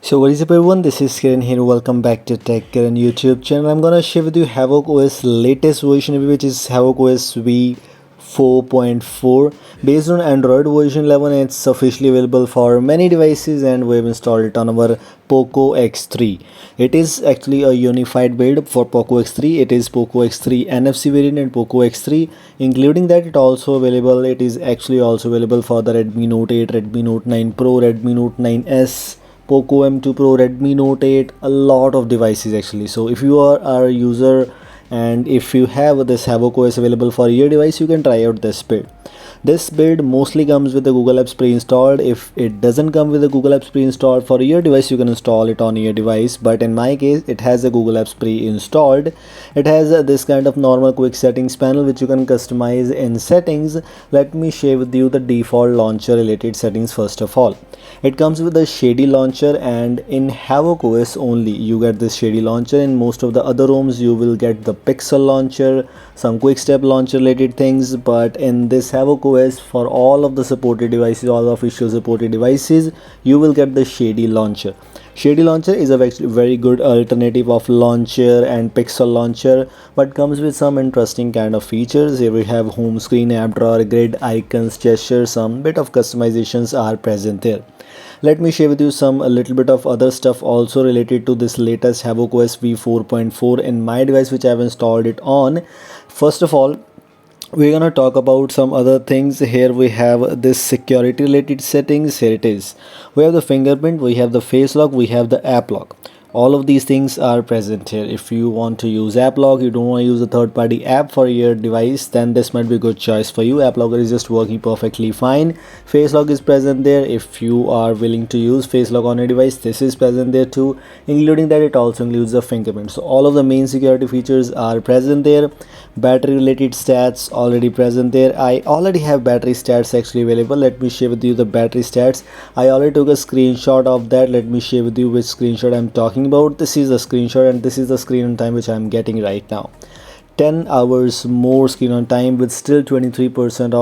So what is up everyone, this is Kiran here. Welcome back to Tech Kiran YouTube channel. I'm gonna share with you Havoc OS latest version, which is Havoc OS v4.4 based on Android version 11. It's officially available for many devices and we've installed it on our Poco X3. It is actually a unified build for Poco X3. It is Poco X3 NFC variant and Poco X3, including that it is actually also available for the Redmi Note 8, Redmi Note 9 Pro, Redmi Note 9s, Poco M2 Pro, Redmi Note 8, a lot of devices actually. So if you are a user and if you have this Havoc OS available for your device, you can try out this build. This build mostly comes with the Google Apps pre-installed. If it doesn't come with the Google Apps pre-installed for your device, you can install it on your device. But in my case, it has a Google Apps pre-installed. It has this kind of normal quick settings panel which you can customize in settings. Let me share with you the default launcher related settings first of all. It comes with the Shady launcher, and in Havoc OS only you get this Shady launcher. In most of the other ROMs you will get the Pixel launcher, some quick step launcher related things, but in this Havoc OS for all of the supported devices, all the official supported devices, you will get the Shady launcher. Shady launcher is a very good alternative of launcher and Pixel launcher, but comes with some interesting kind of features. Here we have home screen, app drawer, grid, icons, gestures, some bit of customizations are present there. Let me share with you a little bit of other stuff also related to this latest Havoc OS v4.4 in my device which I have installed it on. First of all, we're gonna talk about some other things. Here we have this security related settings. Here it is. We have the fingerprint, we have the face lock, we have the app lock. All of these things are present here. If you want to use app lock, you don't want to use a third-party app for your device, then this might be a good choice for you. App locker is just working perfectly fine. Face lock is present there. If you are willing to use face lock on your device, this is present there too. Including that, it also includes the fingerprint. So all of the main security features are present there. Battery related stats already present there. I already have battery stats actually available. Let me share with you the battery stats. I already took a screenshot of that. Let me share with you which screenshot I'm talking about. This is the screenshot and this is the screen on time which I'm getting right now. 10 hours more screen on time with still 23%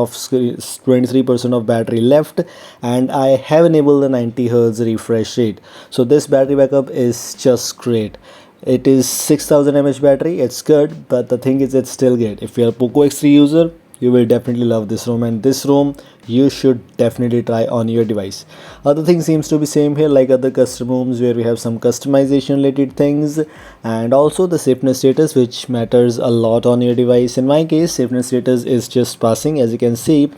of battery left, and I have enabled the 90 Hz refresh rate. So this battery backup is just great. It is 6000 mAh battery. It's good, but the thing is it's still good. If you're a Poco X3 user, you will definitely love this ROM, and this ROM you should definitely try on your device. Other things seems to be same here like other custom ROMs, where we have some customization related things and also the safety status which matters a lot on your device. In my case, safety status is just passing. As you can see,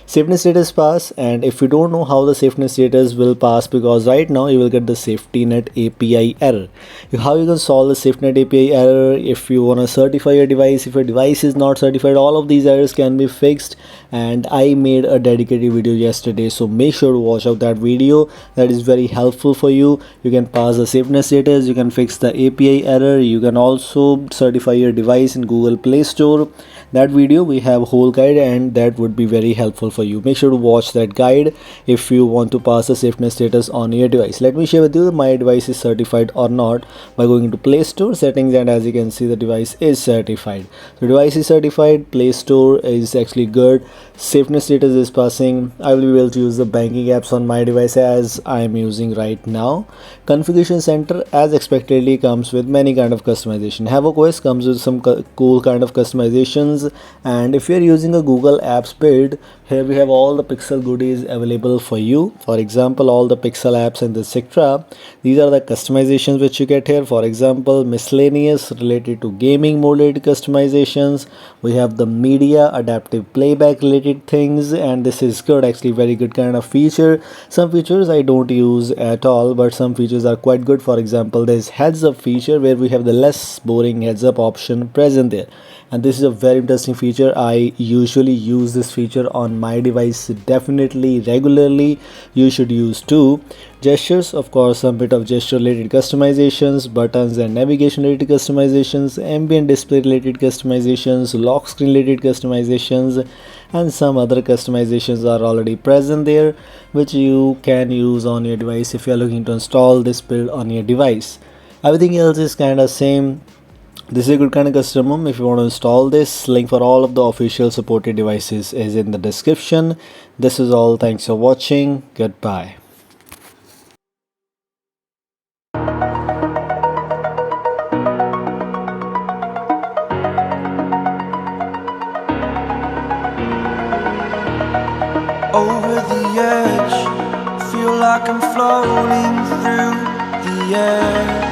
safety status pass, and if you don't know how the safety status will pass, because right now you will get the safety net API error. How you can solve the safety net API error? If you want to certify your device, if your device is not certified, all of these errors can be fixed, and I made a dedicated video yesterday, so make sure to watch out that video. That is very helpful for you. You can pass the safety net status, you can fix the API error, you can also certify your device in Google Play Store. That video we have a whole guide, and that would be very helpful for you. Make sure to watch that guide if you want to pass the safety net status on your device. Let me share with you my device is certified or not by going into Play Store settings, and as you can see the device is certified. The device is certified, Play Store is actually good, safety net status is passing. I will be able to use the banking apps on my device as I am using right now. Configuration center as expectedly comes with many kind of customization. Havoc OS comes with some cool kind of customizations, and if you are using a Google Apps build, here we have all the Pixel goodies available for you. For example, all the Pixel apps and etc. These are the customizations which you get here. For example, miscellaneous related to gaming mode related customizations. We have the media adaptive playback related things, and this is good, actually very good kind of feature. Some features I don't use at all, but some features are quite good. For example, there's heads up feature where we have the less boring heads up option present there, and this is a very interesting feature. I usually use this feature on my device definitely regularly. You should use too. Gestures, of course, some bit of gesture related customizations, buttons and navigation related customizations, ambient display related customizations, lock screen related customizations, and some other customizations are already present there which you can use on your device if you are looking to install this build on your device. Everything else is kind of same. This is a good kind of custom ROM. If you want to install this, link for all of the official supported devices is in the description. This is all. Thanks for watching. Goodbye. like I'm floating through the air.